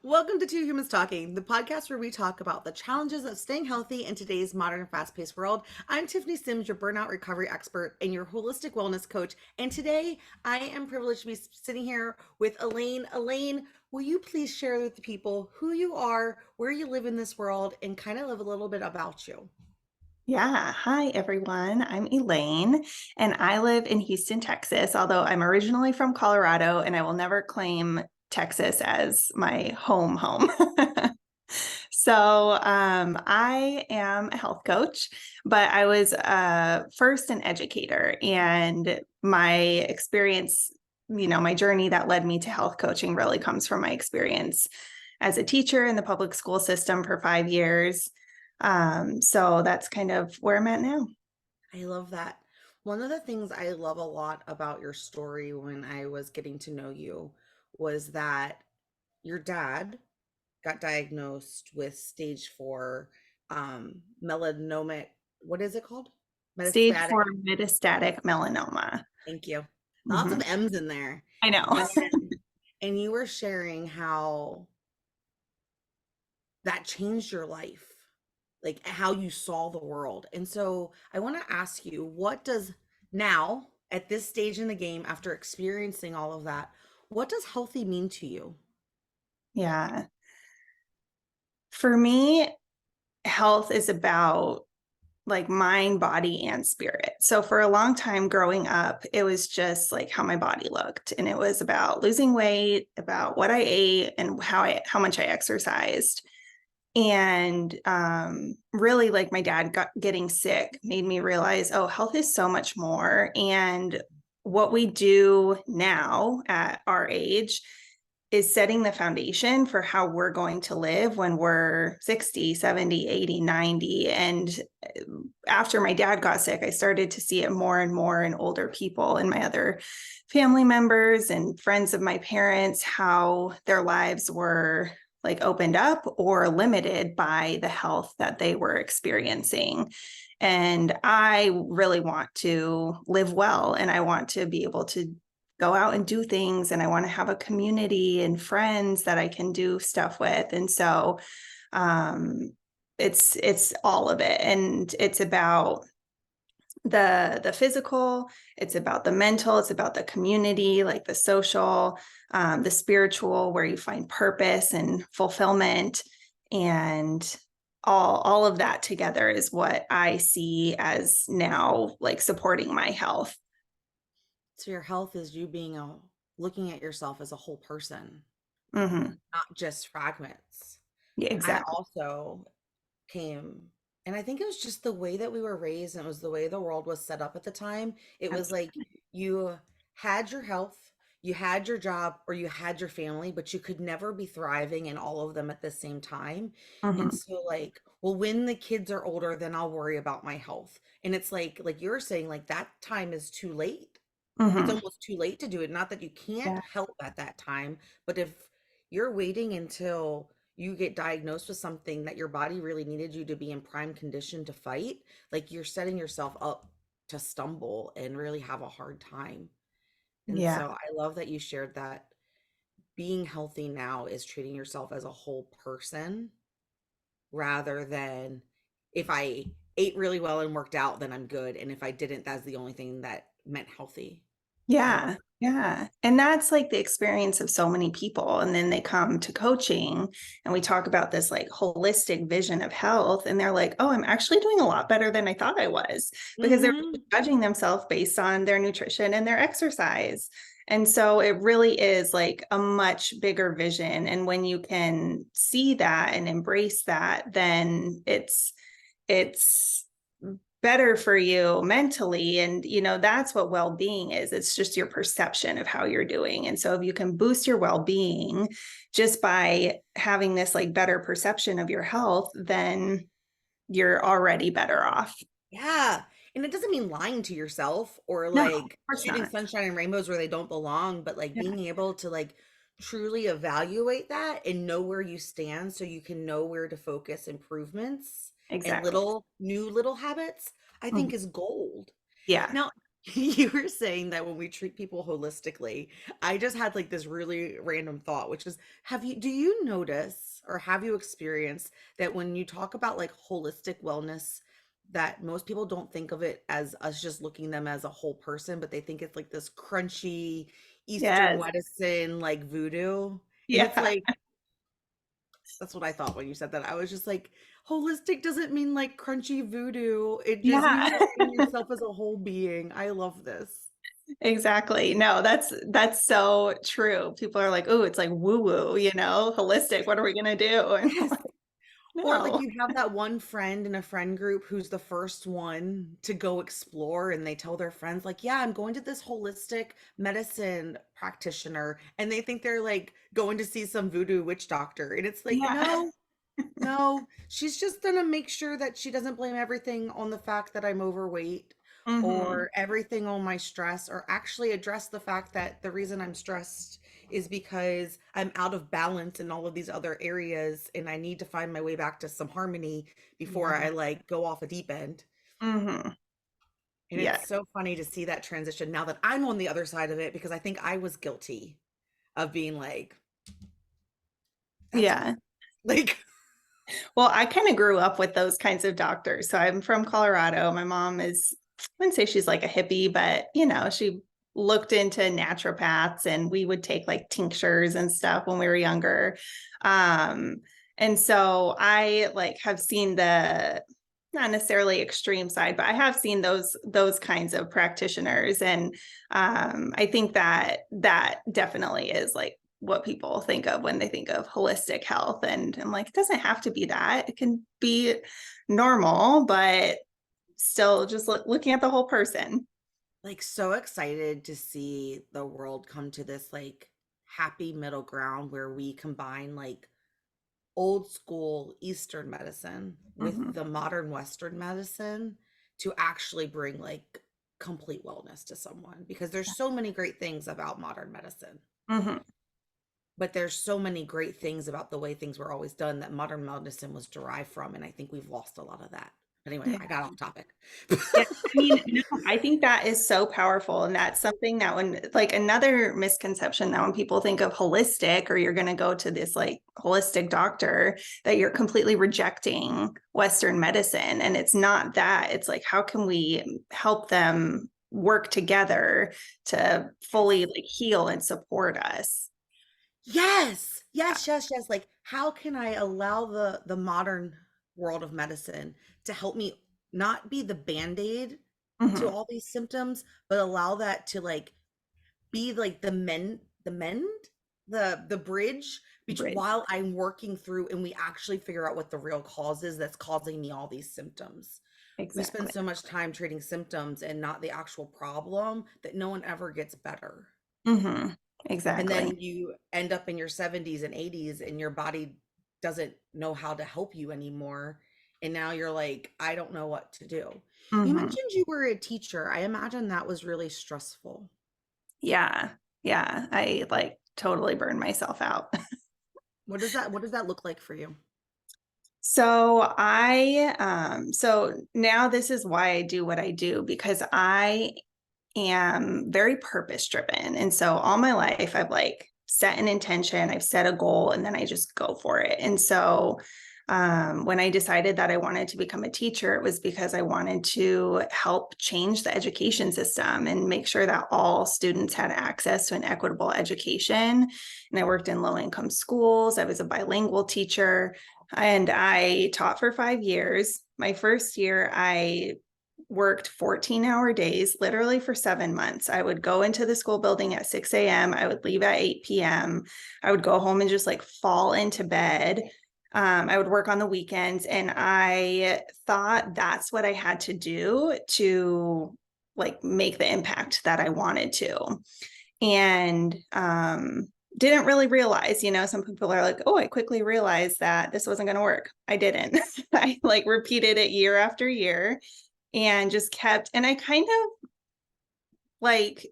Welcome to Two Humans Talking, the podcast where we talk about the challenges of staying healthy in today's modern, fast paced world. I'm Tiffany Sims, your burnout recovery expert and your holistic wellness coach. And today I am privileged to be sitting here with Elaine. Elaine, will you please share with the people who you are, where you live in this world, and kind of live a little bit about you? Yeah. Hi, everyone. I'm Elaine, and I live in Houston, Texas, although I'm originally from Colorado, and I will never claim Texas as my home. I am a health coach, but I was first an educator, and my experience, my journey that led me to health coaching really comes from my experience as a teacher in the public school system for 5 years. So that's kind of where I'm at now. I love that. One of the things I love a lot about your story when I was getting to know you was that your dad got diagnosed with stage four melanoma. What is it called? Stage Metastatic. 4 metastatic melanoma. Thank you. Lots of Mhm. M's in there. I know. And you were sharing how that changed your life, like how you saw the world. And so I want to ask you, what does now, at this stage in the game, after experiencing all of that, what does healthy mean to you? Yeah. For me, health is about like mind, body, and spirit. So for a long time growing up, it was just like how my body looked. And it was about losing weight, about what I ate and how much I exercised. And really, like my dad getting sick made me realize, oh, health is so much more. And what we do now at our age is setting the foundation for how we're going to live when we're 60, 70, 80, 90. And after my dad got sick, I started to see it more and more in older people and my other family members and friends of my parents, how their lives were like opened up or limited by the health that they were experiencing. And I really want to live well, and I want to be able to go out and do things, and I want to have a community and friends that I can do stuff with. And so um it's all of it, and it's about the physical, it's about the mental, it's about the community, like the social, the spiritual, where you find purpose and fulfillment, and all of that together is what I see as now like supporting my health. So your health is you being a looking at yourself as a whole person, Hmm. not just fragments. Yeah, I exactly. also came, and I think it was just the way that we were raised and it was the way the world was set up at the time. It was like Absolutely. you had your health, you had your job, or you had your family, but you could never be thriving in all of them at the same time. And Hmm. so like, well, when the kids are older, then I'll worry about my health. And it's like you're saying, like that time is too late. It's Hmm. almost too late to do it. Not that you can't Yeah, help at that time, but if you're waiting until you get diagnosed with something that your body really needed you to be in prime condition to fight, like you're setting yourself up to stumble and really have a hard time. And yeah, so I love that you shared that being healthy now is treating yourself as a whole person rather than if I ate really well and worked out, then I'm good. And if I didn't, that's the only thing that meant healthy. I love yeah, yeah. And that's like the experience of so many people. And then they come to coaching and we talk about this like holistic vision of health. And they're like, oh, I'm actually doing a lot better than I thought I was, that. because they're Hmm. judging themselves based on their nutrition and their exercise. And so it really is like a much bigger vision. And when you can see that and embrace that, then it's better for you mentally. And that's what well-being is. It's just your perception of how you're doing. And so if you can boost your well-being just by having this like better perception of your health, then you're already better off. Yeah. And it doesn't mean lying to yourself or No, of like course shooting not. sunshine and rainbows where they don't belong, but like Yeah, being able to like truly evaluate that and know where you stand so you can know where to focus improvements and exactly. little new little habits, I think Mhm. is gold. Yeah. Now, You were saying that when we treat people holistically, I just had like this really random thought, which is, do you notice or have you experienced that when you talk about like holistic wellness, that most people don't think of it as us just looking them as a whole person, but they think it's like this crunchy Eastern Yes. medicine, like voodoo. And it's Yeah. like, that's what I thought when you said that. I was just like, holistic doesn't mean like crunchy voodoo. It just means Yeah. like seeing yourself as a whole being. I love this. Exactly. No, that's so true. People are like, "Oh, it's like woo woo, holistic. What are we gonna do?" And I'm Yes. like, Or like no. you have that one friend in a friend group who's the first one to go explore and they tell their friends like, "Yeah, I'm going to this holistic medicine practitioner." And they think they're like going to see some voodoo witch doctor. And it's like, Yeah. "No, no, she's just gonna make sure that she doesn't blame everything on the fact that I'm overweight Hmm. or everything on my stress, or actually address the fact that the reason I'm stressed is because I'm out of balance in all of these other areas and I need to find my way back to some harmony before Yeah. I like go off a deep end." Hmm. And Yeah. it's so funny to see that transition now that I'm on the other side of it, because I think I was guilty of being like, that's Yeah. like, Well, I kind of grew up with those kinds of doctors. So I'm from Colorado. My mom is, I wouldn't say she's like a hippie, but she looked into naturopaths and we would take like tinctures and stuff when we were younger. Um, and so I like have seen the not necessarily extreme side, but I have seen those kinds of practitioners. And I think that definitely is like what people think of when they think of holistic health. And I'm like, it doesn't have to be that. It can be normal, but still just looking at the whole person. like so excited to see the world come to this like happy middle ground where we combine like old school Eastern medicine with Hmm. the modern Western medicine to actually bring like complete wellness to someone, because there's so many great things about modern medicine, Hmm. but there's so many great things about the way things were always done that modern medicine was derived from, and I think we've lost a lot of that. But anyway, Yeah. I got off topic. Yeah, I mean, no, I think that is so powerful. And that's something that when, like, another misconception that when people think of holistic or you're going to go to this like holistic doctor, that you're completely rejecting Western medicine. And it's not that. It's like, how can we help them work together to fully like heal and support us? Yes. Yeah. Yes, yes, yes. Like, how can I allow the modern world of medicine to help me not be the band-aid to Hmm. all these symptoms, but allow that to like be like the mend, the bridge Right. while I'm working through and we actually figure out what the real cause is that's causing me all these symptoms. We spend Exactly. so much time treating symptoms and not the actual problem that no one ever gets better. Hmm. And Exactly. then you end up in your 70s and 80s and your body doesn't know how to help you anymore. And now you're like, I don't know what to do. You Hmm. mentioned you were a teacher. I imagine that was really stressful. Yeah. Yeah. I like totally burned myself out. What does that look like for you? So now this is why I do what I do, because I am very purpose driven. And so all my life I've like set an intention, I've set a goal, and then I just go for it. And so when I decided that I wanted to become a teacher, it was because I wanted to help change the education system and make sure that all students had access to an equitable education. And I worked in low income schools. I was a bilingual teacher and I taught for 5 years. My first year, I worked 14-hour days, literally for 7 months. I would go into the school building at 6 a.m. I would leave at 8 p.m. I would go home and just like fall into bed. I would work on the weekends, and I thought that's what I had to do to like make the impact that I wanted to. And didn't really realize, some people are like, oh, I quickly realized that this wasn't going to work. I didn't. I like repeated it year after year and just kept, and I kind of like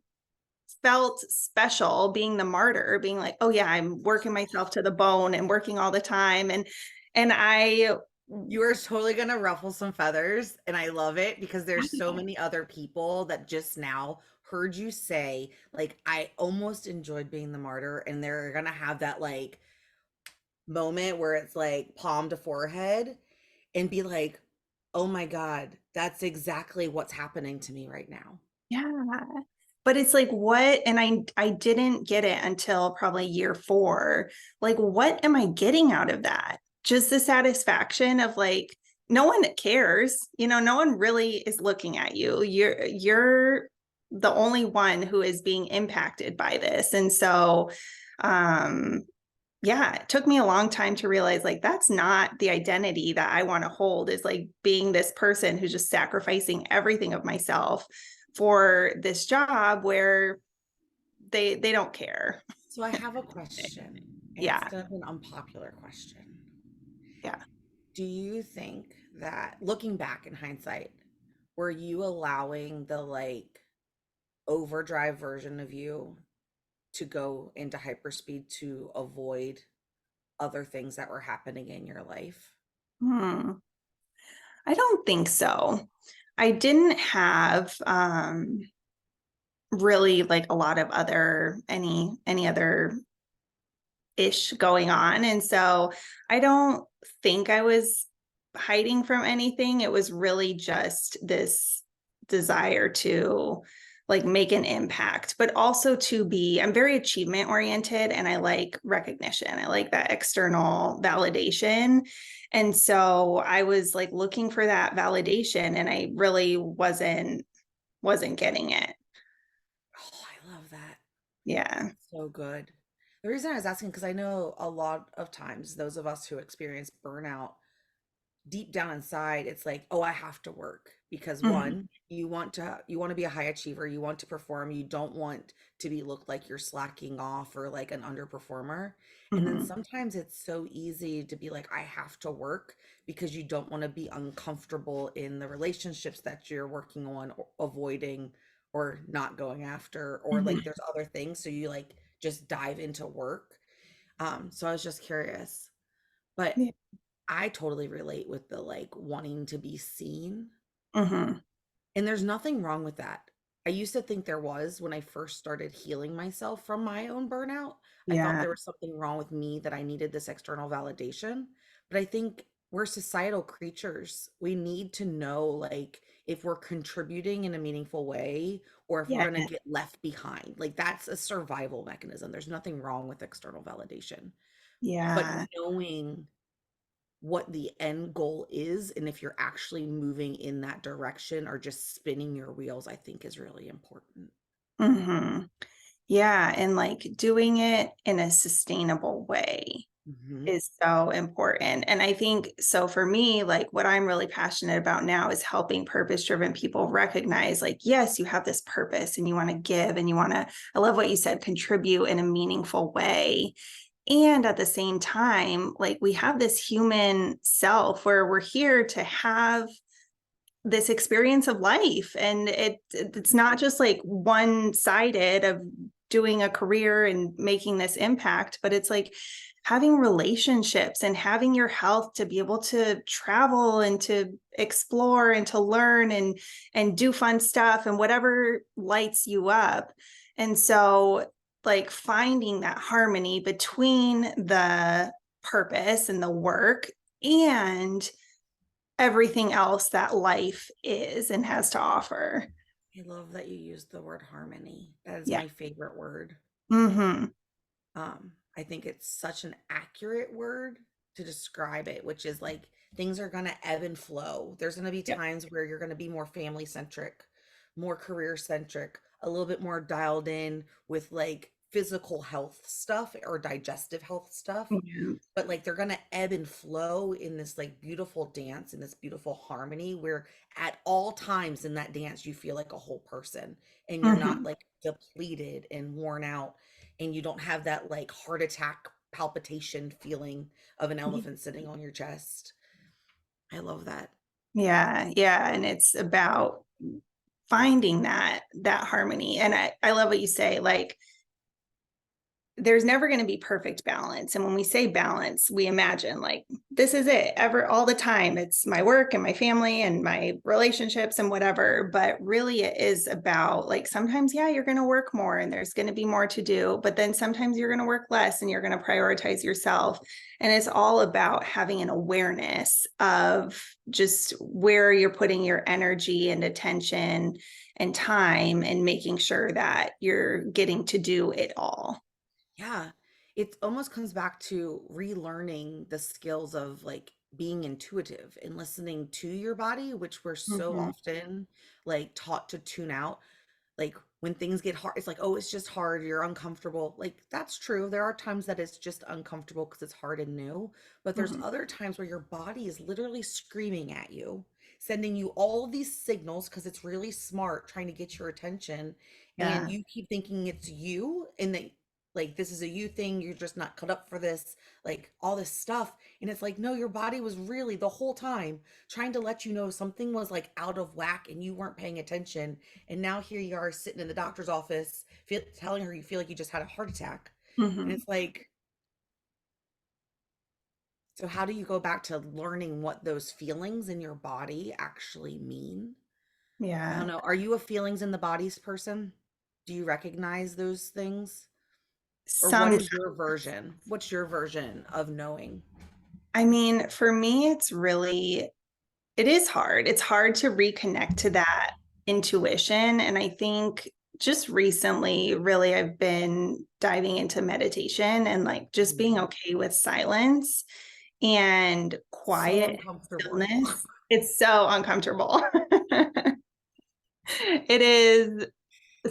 felt special being the martyr, being like, oh yeah, I'm working myself to the bone and working all the time. And I You are totally gonna ruffle some feathers, and I love it because there's so many other people that just now heard you say, like, I almost enjoyed being the martyr, and they're gonna have that like moment where it's like palm to forehead and be like, oh my God, that's exactly what's happening to me right now. Yeah. But it's like, what? And I didn't get it until probably year 4. Like, what am I getting out of that? Just the satisfaction of like, no one cares. No one really is looking at you. You're the only one who is being impacted by this. And so um yeah, it took me a long time to realize like that's not the identity that I want to hold, is like being this person who's just sacrificing everything of myself for this job where they don't care. So I have a question, and it's Yeah. kind of an unpopular question. Yeah. Do you think that looking back in hindsight, were you allowing the like overdrive version of you to go into hyperspeed to avoid other things that were happening in your life? Hmm. I don't think so. I didn't have really like a lot of other any other ish going on. And so I don't think I was hiding from anything. It was really just this desire to like make an impact, but also I'm very achievement oriented and I like recognition. I like that external validation. And so I was like looking for that validation and I really wasn't getting it. Oh, I love that. Yeah. So good. The reason I was asking, because I know a lot of times those of us who experience burnout, deep down inside, it's like, oh, I have to work because Mhm. one, you want to be a high achiever, you want to perform, you don't want to be looked like you're slacking off or like an underperformer. And then Mhm. sometimes it's so easy to be like, I have to work because you don't want to be uncomfortable in the relationships that you're working on or avoiding or not going after, or like Mhm. there's other things. So you like just dive into work. So I was just curious. But Yeah. I totally relate with the like wanting to be seen. Mhm. And there's nothing wrong with that. I used to think there was when I first started healing myself from my own burnout. I thought Yeah. there was something wrong with me, that I needed this external validation. But I think we're societal creatures. We need to know like if we're contributing in a meaningful way or if we're Yeah. going to get left behind. Like that's a survival mechanism. There's nothing wrong with external validation. But Yeah. knowing what the end goal is and if you're actually moving in that direction or just spinning your wheels, I think is really important. Mhm. Yeah, and like doing it in a sustainable way Hmm. is so important. And I think so for me, like what I'm really passionate about now is helping purpose-driven people recognize like, yes, you have this purpose and you want to give and you want to, I love what you said, contribute in a meaningful way. And at the same time, like we have this human self where we're here to have this experience of life, and it's not just like one sided of doing a career and making this impact, but it's like having relationships and having your health to be able to travel and to explore and to learn and do fun stuff and whatever lights you up. And so like finding that harmony between the purpose and the work and everything else that life is and has to offer. I love that you used the word harmony. That is Yeah. my favorite word. Mhm. I think it's such an accurate word to describe it, which is like things are going to ebb and flow. There's going to be Yep. times where you're going to be more family centric, more career centric, a little bit more dialed in with like physical health stuff or digestive health stuff. Yeah. But like they're going to ebb and flow in this like beautiful dance, in this beautiful harmony where at all times in that dance you feel like a whole person and you're not Mhm. like depleted and worn out, and you don't have that like heart attack palpitation feeling of an elephant sitting on your chest. I love that. Yeah, yeah, and it's about finding that harmony. And I love what you say, like there's never going to be perfect balance. And when we say balance, we imagine like this is it ever all the time. It's my work and my family and my relationships and whatever. But really, it is about like sometimes, yeah, you're going to work more and there's going to be more to do. But then sometimes you're going to work less and you're going to prioritize yourself. And it's all about having an awareness of just where you're putting your energy and attention and time and making sure that you're getting to do it all. Yeah. It almost comes back to relearning the skills of like being intuitive and listening to your body, which we're so Mhm. often like taught to tune out. Like when things get hard, it's like, oh, it's just hard, you're uncomfortable. Like that's true. There are times that it's just uncomfortable because it's hard and new, but there's Mhm. other times where your body is literally screaming at you, sending you all these signals because it's really smart trying to get your attention. And Yeah. you keep thinking it's you and that like this is a you thing, you're just not cut up for this, like all this stuff. And it's like, no, your body was really the whole time trying to let you know something was like out of whack and you weren't paying attention. And now here you are sitting in the doctor's office, telling her you feel like you just had a heart attack. And Mhm. it's like, so how do you go back to learning what those feelings in your body actually mean? I don't Yeah. know. Are you a feelings in the bodies person? Do you recognize those things? Or what Some, is your version? What's your version of knowing? I mean, for me, it is hard. It's hard to reconnect to that intuition. And I think just recently, really, I've been diving into meditation and like just being Mhm. okay with silence and So quiet uncomfortable. stillness. It's so uncomfortable. It is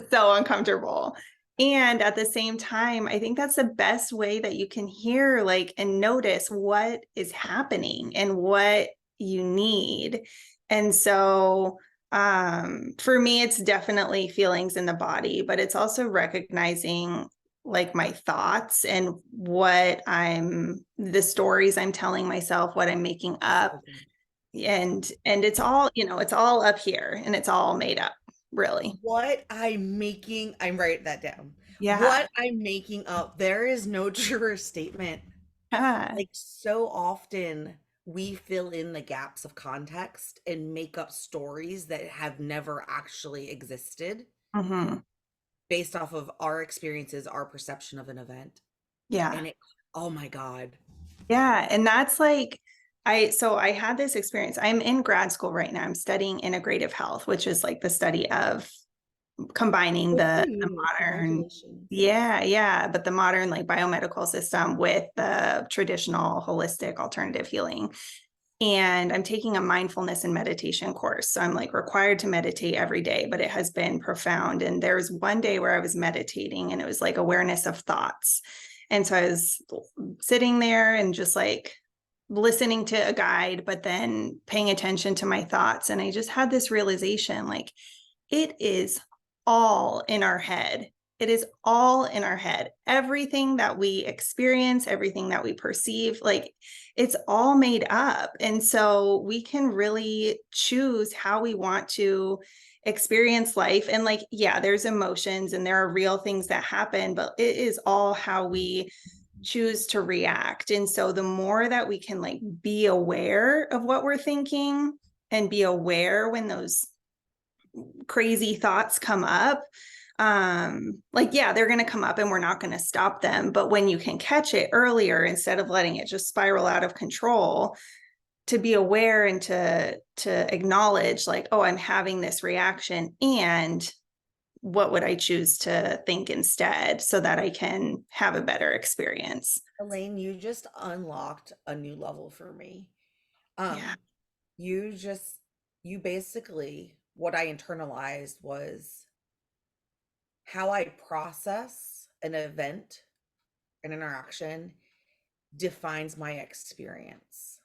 so uncomfortable. And at the same time, I think that's the best way that you can hear like and notice what is happening and what you need. And so for me it's definitely feelings in the body, but it's also recognizing like my thoughts and what I'm the stories I'm telling myself, what I'm making up. So good. And it's all, it's all up here and it's all made up, really. What I'm making, I'm writing that down. Yeah. What I'm making up, there is no truer statement. Yeah. Like so often we fill in the gaps of context and make up stories that have never actually existed Hmm. based off of our experiences, our perception of an event. Yeah. And it, oh my God. Yeah. And that's like, I had this experience. I'm in grad school right now. I'm studying integrative health, which is like the study of combining Good for the you. modern, Congratulations. yeah, but the modern like biomedical system with the traditional holistic alternative healing. And I'm taking a mindfulness and meditation course. So I'm like required to meditate every day, but it has been profound. And there was one day where I was meditating and it was like awareness of thoughts. And so I was sitting there and just like listening to a guide, but then paying attention to my thoughts. And I just had this realization like, it is all in our head. It is all in our head. Everything that we experience, everything that we perceive, like it's all made up. And so we can really choose how we want to experience life. And like, yeah, there's emotions and there are real things that happen, but it is all how we choose to react. And so the more that we can like be aware of what we're thinking and be aware when those crazy thoughts come up, like yeah, they're going to come up and we're not going to stop them, but when you can catch it earlier instead of letting it just spiral out of control, to be aware and to acknowledge like, oh, I'm having this reaction, and what would I choose to think instead so that I can have a better experience. Elaine, you just unlocked a new level for me. Yeah. Um, you just, you basically, what I internalized was how I process an event, an interaction defines my experience.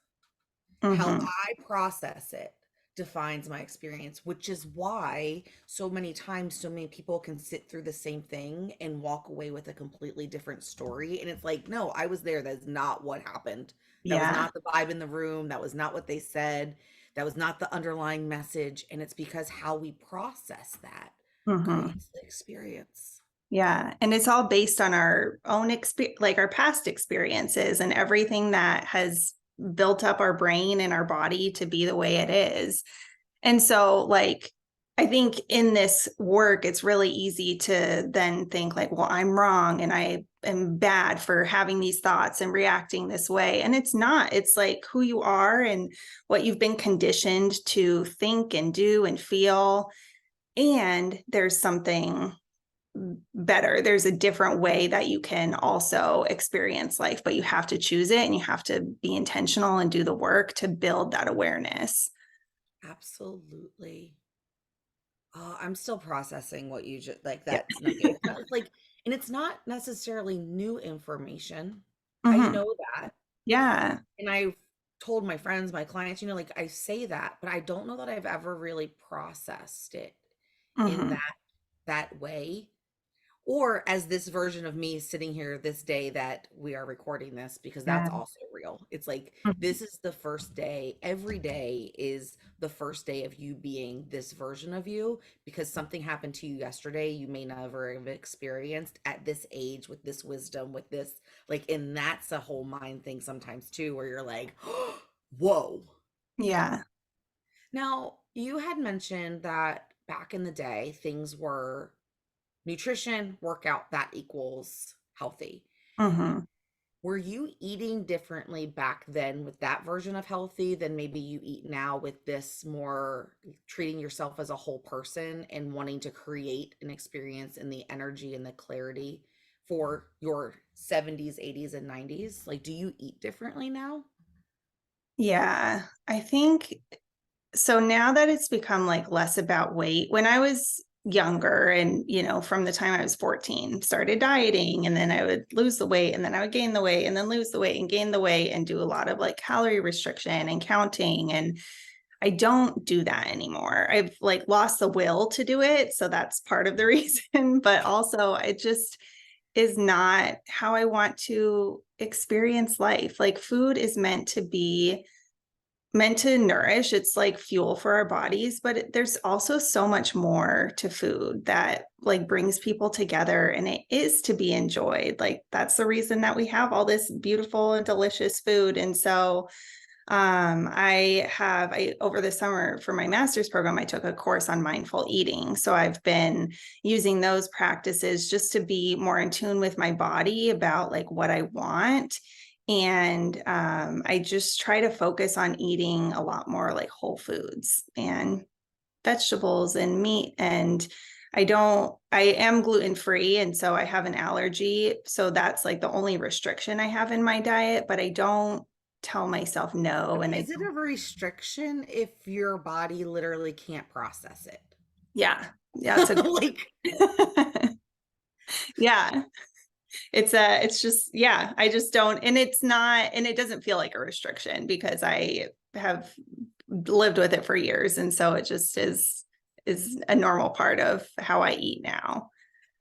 How Mm-hmm. I process it defines my experience, which is why so many times so many people can sit through the same thing and walk away with a completely different story. And it's like, no, I was there. That's not what happened. That was Yeah. not the vibe in the room. That was not what they said. That was not the underlying message. And it's because how we process that Mm-hmm. creates the experience. Yeah. And it's all based on our own experience, like our past experiences and everything that has built up our brain and our body to be the way it is. And so, like, I think in this work, it's really easy to then think, like, well, I'm wrong and I am bad for having these thoughts and reacting this way. And it's not, it's like who you are and what you've been conditioned to think and do and feel. And there's something better. There's a different way that you can also experience life, but you have to choose it and you have to be intentional and do the work to build that awareness. Absolutely. Oh, I'm still processing what you just like that. It felt like, and it's not necessarily new information. I Mm-hmm. know that. Yeah. And I've told my friends, my clients, like I say that, but I don't know that I've ever really processed it in Mm-hmm. that way. Or as this version of me sitting here this day that we are recording this, because that's Yeah. also real. It's like Mhm. this is the first day. Every day is the first day of you being this version of you because something happened to you yesterday you may never have experienced at this age with this wisdom, with this, like, and that's a whole mind thing sometimes too, where you're like, whoa. Yeah. Now, you had mentioned that back in the day, things were nutrition, workout, that equals healthy. Mm-hmm. Were you eating differently back then with that version of healthy than maybe you eat now with this more treating yourself as a whole person and wanting to create an experience and the energy and the clarity for your 70s, 80s, and 90s? Like, do you eat differently now? Yeah. I think so now that it's become like less about weight. When I was younger and, from the time I was 14, started dieting and then I would lose the weight and then I would gain the weight and then lose the weight and gain the weight and do a lot of like calorie restriction and counting. And I don't do that anymore. I've like lost the will to do it. So that's part of the reason. But also, it just is not how I want to experience life. Like, food is meant to nourish. It's like fuel for our bodies, but there's also so much more to food that like brings people together and it is to be enjoyed. Like, that's the reason that we have all this beautiful and delicious food. And so I over the summer for my master's program, I took a course on mindful eating. So I've been using those practices just to be more in tune with my body about like what I want. And I just try to focus on eating a lot more like whole foods and vegetables and meat. And I am gluten free. And so I have an allergy. So that's like the only restriction I have in my diet, but I don't tell myself no. But And I is it a restriction if your body literally can't process it? yeah, yeah, it's a Like, yeah, it's just, yeah, I just don't, and it's not, and it doesn't feel like a restriction because I have lived with it for years. And so it just is a normal part of how I eat now.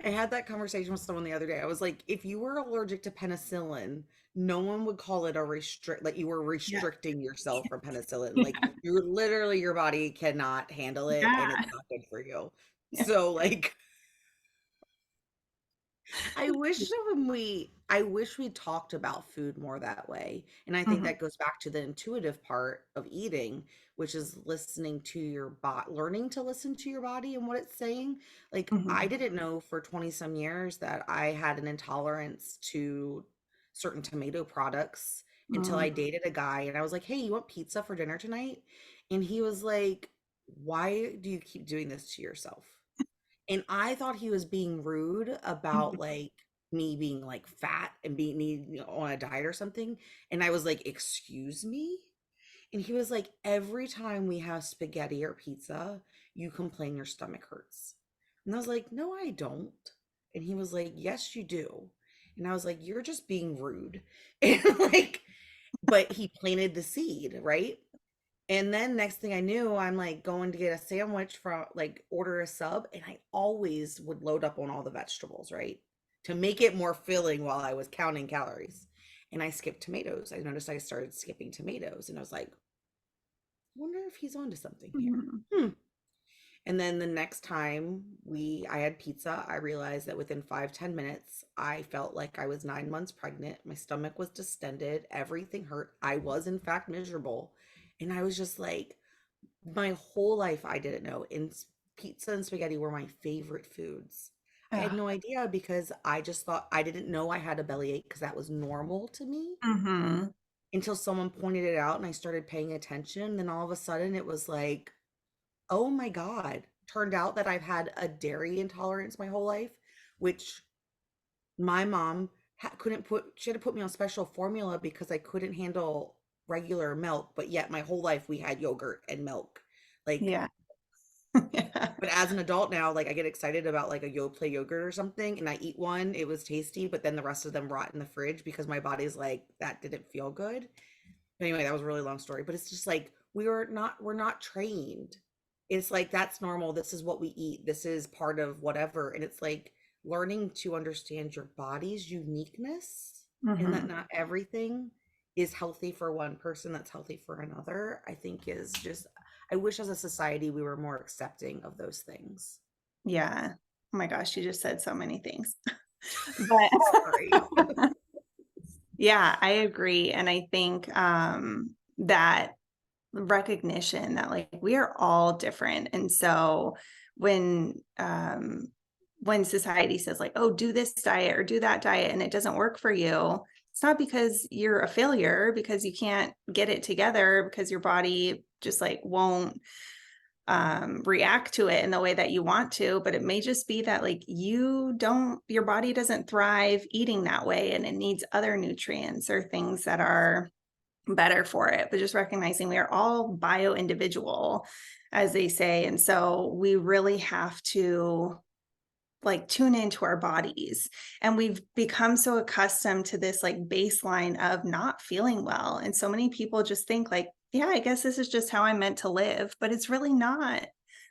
I had that conversation with someone the other day. I was like, if you were allergic to penicillin, no one would call it a restrict, like you were Yeah. restricting yourself from penicillin. Like you're literally, your body cannot handle it and Yeah. it's not good for you. So like I wish we talked about food more that way. And I think Mhm, that goes back to the intuitive part of eating, which is listening to your body, learning to listen to your body and what it's saying. Like I mhm, didn't know for 20 some years that I had an intolerance to certain tomato products until I mm, dated a guy and I was like, "Hey, you want pizza for dinner tonight?" And he was like, "Why do you keep doing this to yourself?" And I thought he was being rude about mhm, like me being like fat and being on a diet or something. And I was like, "Excuse me?" And he was like, "Every time we have spaghetti or pizza, you complain your stomach hurts." And I was like, "No, I don't." And he was like, "Yes, you do." And I was like, "You're just being rude." And like, but he planted the seed, right? And then next thing I knew, I'm like going to get a sandwich from like order a sub, and I always would load up on all the vegetables, right? To make it more filling while I was counting calories. And I skipped tomatoes. I noticed I started skipping tomatoes, and I was like, I wonder if he's onto something here. mhm. Hmm. And then the next time I had pizza, I realized that within 5-10 minutes, I felt like I was 9 months pregnant. My stomach was distended, everything hurt. I was in fact miserable. And I was just like, my whole life I didn't know. And pizza and spaghetti were my favorite foods. I had Oh, no idea because I just thought I didn't know I had a bellyache because that was normal to me mm-hmm. until someone pointed it out and I started paying attention. Then all of a sudden it was like, oh my God. Turned out that I've had a dairy intolerance my whole life, which my mom couldn't she had to put me on special formula because I couldn't handle regular milk, but yet my whole life we had yogurt and milk. Like, Yeah. Yeah. but as an adult now, like I get excited about like a Yoplait yogurt or something and I eat one, it was tasty, but then the rest of them rot in the fridge because my body's like, that didn't feel good. Anyway, that was a really long story, but it's just like we're not trained. It's like that's normal. This is what we eat. This is part of whatever. And it's like learning to understand your body's uniqueness and that Mm-hmm. not everything is healthy for one person that's healthy for another, I think is just I wish as a society we were more accepting of those things. Yeah. Oh my gosh, you just said so many things. But Sorry. yeah, I agree. And I think that recognition that like we are all different. And so when society says like, oh, do this diet or do that diet and it doesn't work for you, it's not because you're a failure, because you can't get it together, because your body just like won't react to it in the way that you want to, but it may just be that like your body doesn't thrive eating that way and it needs other nutrients or things that are better for it. But just recognizing we are all bio individual, as they say. And so we really have to like tune into our bodies. And we've become so accustomed to this like baseline of not feeling well. And so many people just think like, yeah, I guess this is just how I'm meant to live, but it's really not.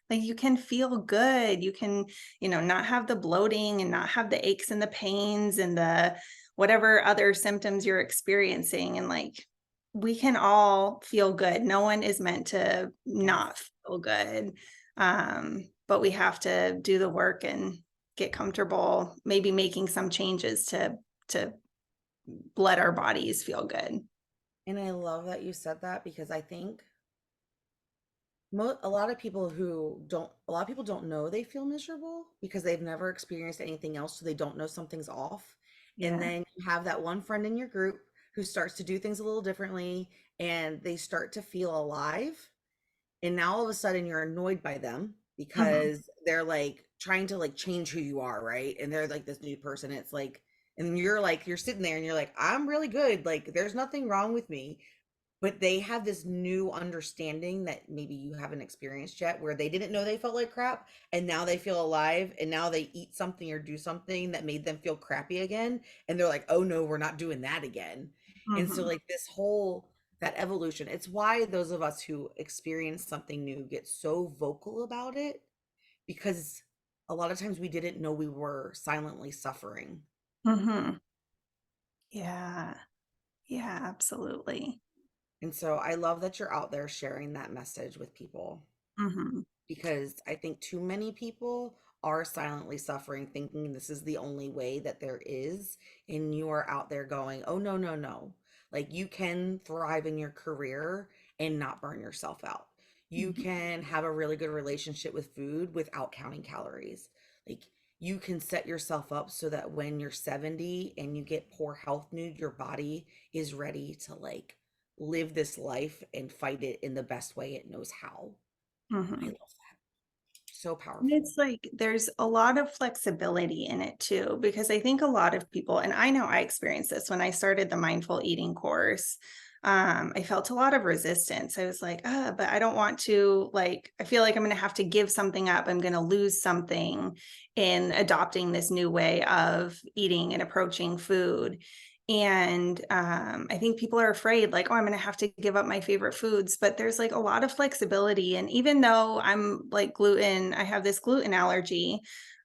Like you can feel good. You can, not have the bloating and not have the aches and the pains and the whatever other symptoms you're experiencing. And like we can all feel good. No one is meant to Yes. not feel good. But we have to do the work and get comfortable, maybe making some changes to let our bodies feel good. And I love that you said that because I think a lot of people don't know they feel miserable because they've never experienced anything else, so they don't know something's off. And Yeah. then you have that one friend in your group who starts to do things a little differently and they start to feel alive. And now all of a sudden you're annoyed by them Mhm. because they're like trying to like change who you are, right? And they're like this new person. It's like, and you're like, you're sitting there and you're like, I'm really good. Like, there's nothing wrong with me. But they have this new understanding that maybe you haven't experienced yet, where they didn't know they felt like crap, and now they feel alive, and now they eat something or do something that made them feel crappy again, and they're like, "Oh no, we're not doing that again." And so, Mhm. like this whole that evolution, it's why those of us who experience something new get so vocal about it because a lot of times we didn't know we were silently suffering. Mhm. Yeah. Yeah, absolutely. And so I love that you're out there sharing that message with people. Mhm. Because I think too many people are silently suffering, thinking this is the only way that there is. And you are out there going, oh, no, no, no. Like you can thrive in your career and not burn yourself out. You Mhm. can have a really good relationship with food without counting calories. Like you can set yourself up so that when you're 70 and you get poor health news, your body is ready to like live this life and fight it in the best way it knows how. I Mhm. love that. So And powerful. it's like there's a lot of flexibility in it too, because I think a lot of people, and I know I experienced this when I started the mindful eating course. I felt a lot of resistance. I was like, but I don't want to, like, I feel like I'm going to have to give something up. I'm going to lose something in adopting this new way of eating and approaching food. And I think people are afraid, like, oh, I'm going to have to give up my favorite foods. But there's like a lot of flexibility. And even though I'm like gluten, I have this gluten allergy.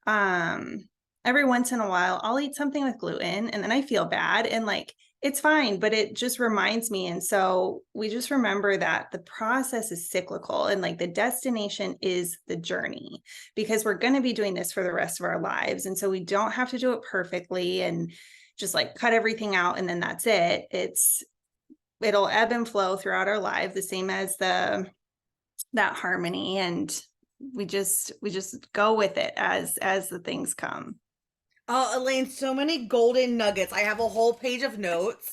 Um, every once in a while, I'll eat something with gluten and then I feel bad. And like it's fine, but it just reminds me. And so we just remember that the process is cyclical and like the destination is the journey because we're going to be doing this for the rest of our lives. And so we don't have to do it perfectly and just like cut everything out and then that's it. It'll ebb and flow throughout our life, the same as that harmony. And we just go with it as the things come. Oh, Elaine, so many golden nuggets. I have a whole page of notes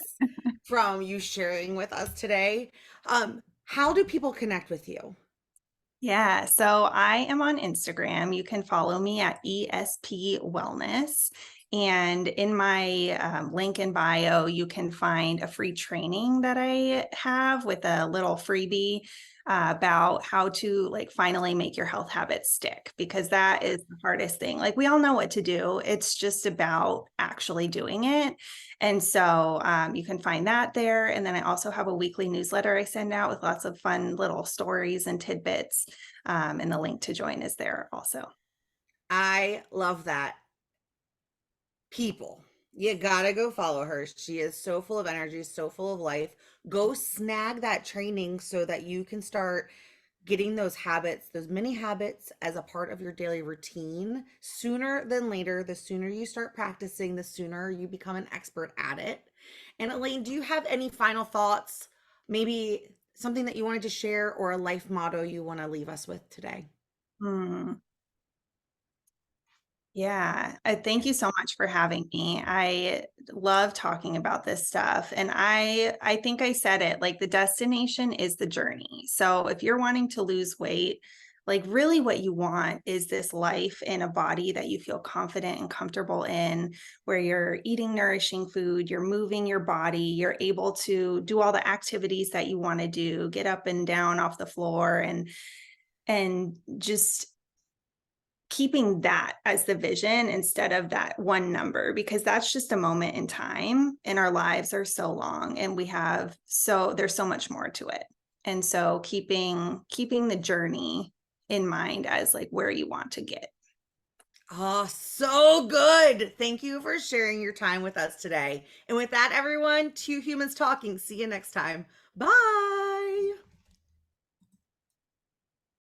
from you sharing with us today. How do people connect with you? Yeah, so I am on Instagram. You can follow me at ESP Wellness. And in my link in bio, you can find a free training that I have with a little freebie about how to like finally make your health habits stick, because that is the hardest thing. Like we all know what to do. It's just about actually doing it. And so you can find that there. And then I also have a weekly newsletter I send out with lots of fun little stories and tidbits. And the link to join is there also. I love that. People, you gotta go follow her. She is so full of energy, so full of life. Go snag that training so that you can start getting those habits, those mini habits as a part of your daily routine sooner than later. The sooner you start practicing, the sooner you become an expert at it. And Elaine, do you have any final thoughts? Maybe something that you wanted to share or a life motto you want to leave us with today? Hmm. Yeah, thank you so much for having me. I love talking about this stuff. And I think I said it, like the destination is the journey. So if you're wanting to lose weight, like really what you want is this life in a body that you feel confident and comfortable in, where you're eating nourishing food, you're moving your body, you're able to do all the activities that you want to do, get up and down off the floor and just keeping that as the vision instead of that one number, because that's just a moment in time and our lives are so long and there's so much more to it. And so keeping the journey in mind as like where you want to get. Oh, so good. Thank you for sharing your time with us today. And with that, everyone, two humans talking. See you next time. Bye.